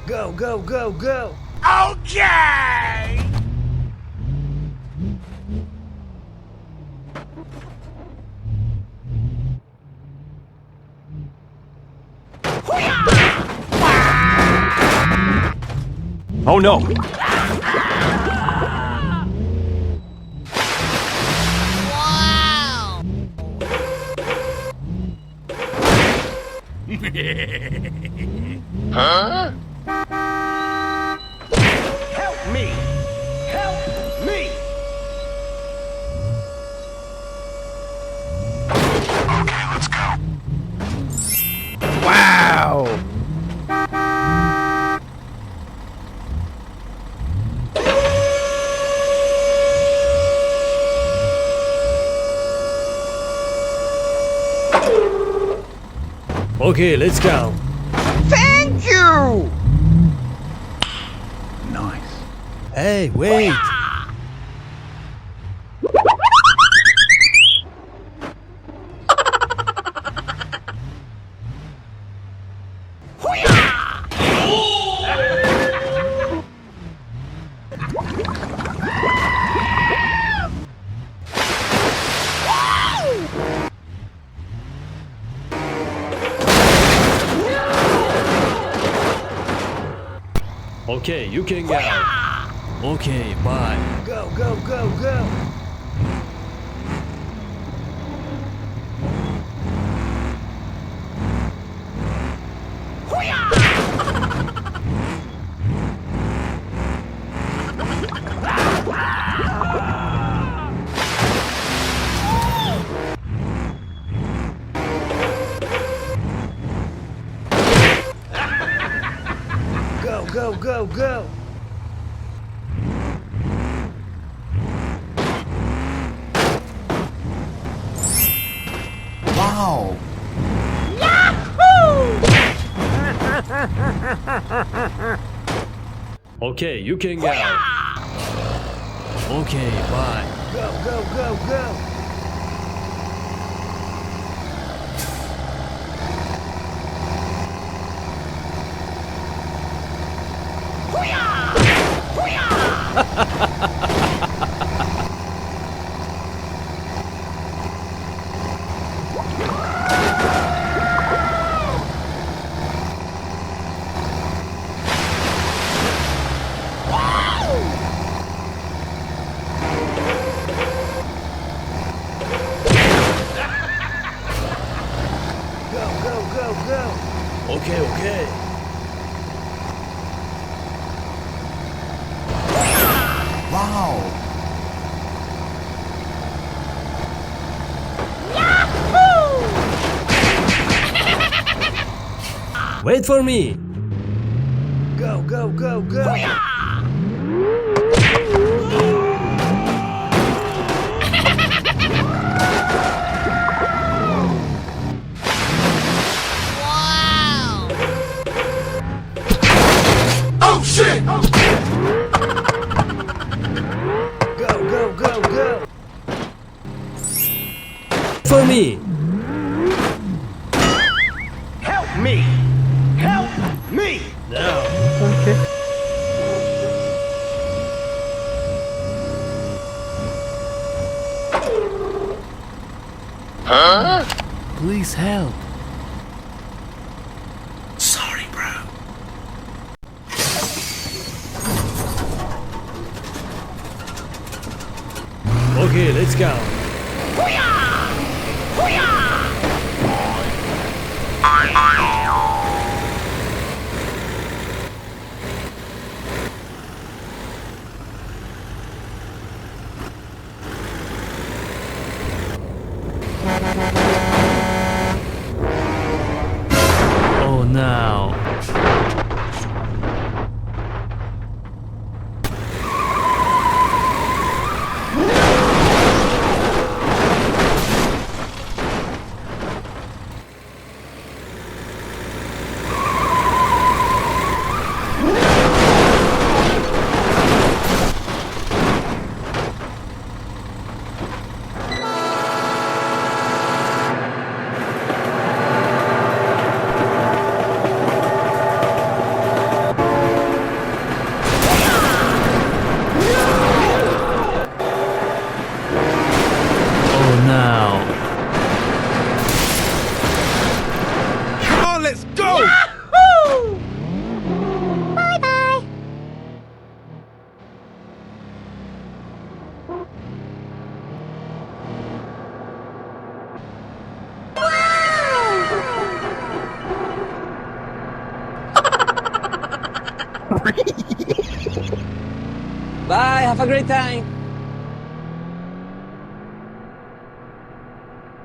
Go, go, go, go! Okay! Oh no! Wow! Huh? Help me! Help me! Okay, let's go. Wow! Okay, let's go. Thank you! Nice. Hey, wait! Okay, you can go. Okay, bye. Go, go, go, go! Go, go, go, go! Wow! Okay, you can go. Okay, bye. Go, go, go, go! Go, go, go, go! Okay, okay. Wow! Wait for me! Go, go, go, go! Wow! Oh shit! Go, go, go, go! For me! Help me! Help me! Now. Huh? Please help. Sorry, bro. Okay, let's go. Oh no. Bye, have a great time.